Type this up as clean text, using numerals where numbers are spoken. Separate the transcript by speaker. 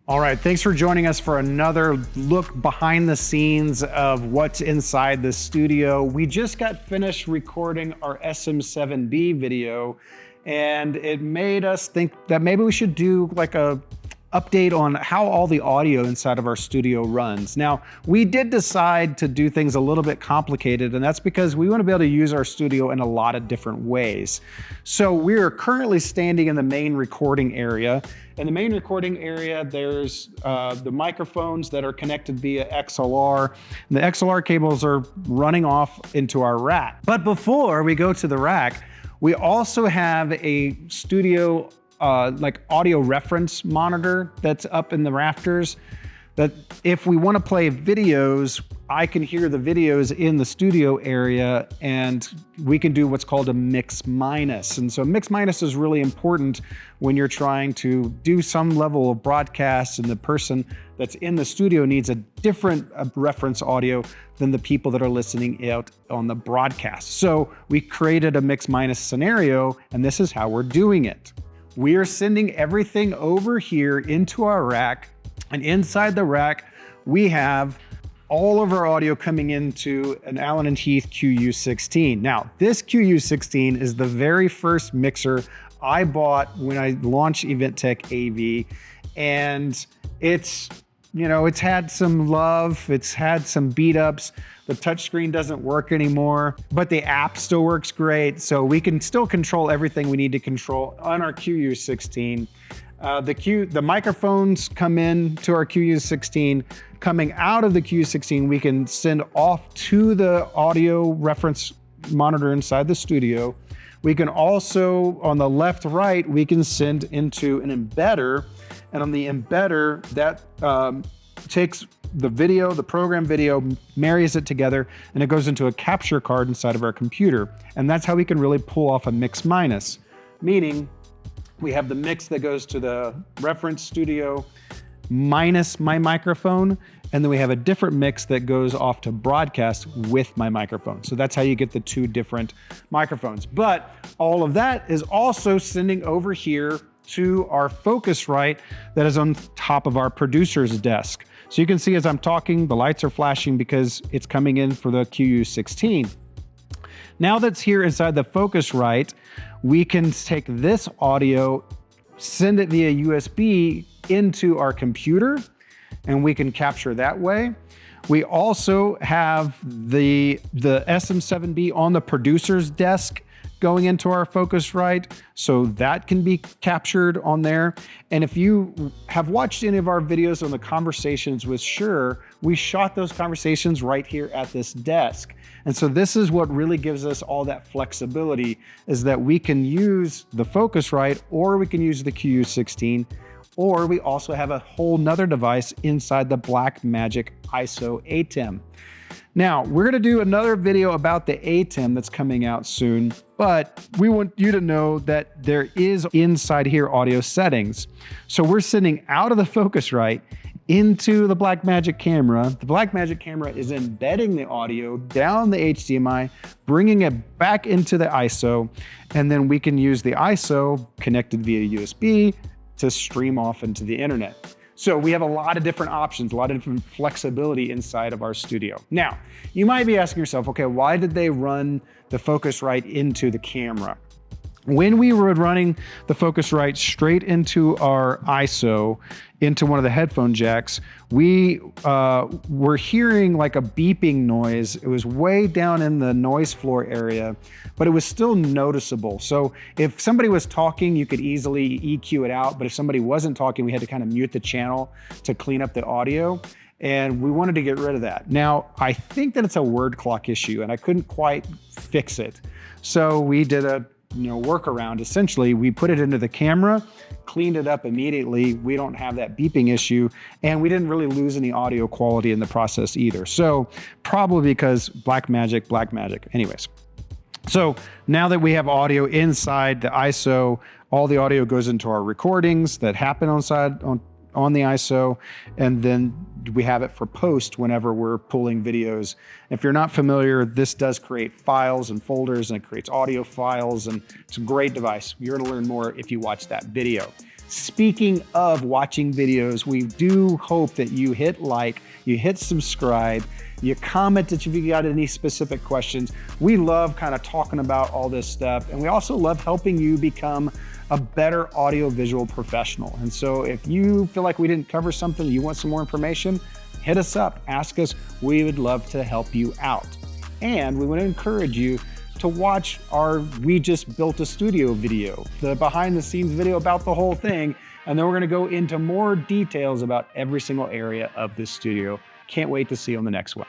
Speaker 1: All right, thanks for joining us for another look behind the scenes of what's inside the studio. We just got finished recording our SM7B video, and it made us think that maybe we should do like a update on how all the audio inside of our studio runs. Now, we did decide to do things a little bit complicated, and that's because we want to be able to use our studio in a lot of different ways. So we are currently standing in the main recording area. In the main recording area, there's the microphones that are connected via XLR. And the XLR cables are running off into our rack. But before we go to the rack, we also have a studio like audio reference monitor that's up in the rafters, that if we want to play videos, I can hear the videos in the studio area, and we can do what's called a mix minus. And so mix minus is really important when you're trying to do some level of broadcast and the person that's in the studio needs a different reference audio than the people that are listening out on the broadcast. So we created a mix minus scenario, and this is how we're doing it. We are sending everything over here into our rack, and inside the rack, we have all of our audio coming into an Allen & Heath QU16. Now, this QU16 is the very first mixer I bought when I launched EventTech AV, and it's had some love, it's had some beat ups. The touchscreen doesn't work anymore, but the app still works great. So we can still control everything we need to control on our QU16. The microphones come in to our QU16. Coming out of the QU16, we can send off to the audio reference monitor inside the studio. We can also, on the left, right, we can send into an embedder. And on the embedder, that takes the video, the program video, marries it together, and it goes into a capture card inside of our computer. And that's how we can really pull off a mix minus, meaning we have the mix that goes to the reference studio minus my microphone, and then we have a different mix that goes off to broadcast with my microphone. So that's how you get the two different microphones. But all of that is also sending over here to our Focusrite that is on top of our producer's desk. So you can see as I'm talking, the lights are flashing because it's coming in for the QU16. Now that's here inside the Focusrite, we can take this audio, send it via USB into our computer, and we can capture that way. We also have the SM7B on the producer's desk going into our Focusrite, so that can be captured on there. And if you have watched any of our videos on the conversations with Shure, we shot those conversations right here at this desk. And so this is what really gives us all that flexibility, is that we can use the Focusrite, or we can use the QU16, or we also have a whole nother device inside the Blackmagic ISO ATEM. Now, we're gonna do another video about the ATEM that's coming out soon, but we want you to know that there is inside here audio settings. So we're sending out of the Focusrite into the Blackmagic camera. The Blackmagic camera is embedding the audio down the HDMI, bringing it back into the ISO, and then we can use the ISO connected via USB to stream off into the internet. So we have a lot of different options, a lot of different flexibility inside of our studio. Now, you might be asking yourself, okay, why did they run the Focusrite into the camera? When we were running the Focusrite straight into our ISO, into one of the headphone jacks, we were hearing like a beeping noise. It was way down in the noise floor area, but it was still noticeable. So if somebody was talking, you could easily EQ it out, but if somebody wasn't talking, we had to kind of mute the channel to clean up the audio. And we wanted to get rid of that. Now, I think that it's a word clock issue, and I couldn't quite fix it. So we did a workaround. Essentially, we put it into the camera, cleaned it up immediately. We don't have that beeping issue, and we didn't really lose any audio quality in the process either. So probably because Blackmagic. Anyways, so now that we have audio inside the ISO, all the audio goes into our recordings that happen on the ISO, and then we have it for post whenever we're pulling videos. If you're not familiar, this does create files and folders, and it creates audio files, and it's a great device. You're gonna learn more if you watch that video. Speaking of watching videos, we do hope that you hit like, you hit subscribe, you comment if you got any specific questions. We love kind of talking about all this stuff, and we also love helping you become a better audiovisual professional. And so if you feel like we didn't cover something, you want some more information, hit us up, ask us. We would love to help you out. And we want to encourage you to watch our We Just Built a Studio video, the behind the scenes video about the whole thing. And then we're going to go into more details about every single area of this studio. Can't wait to see you on the next one.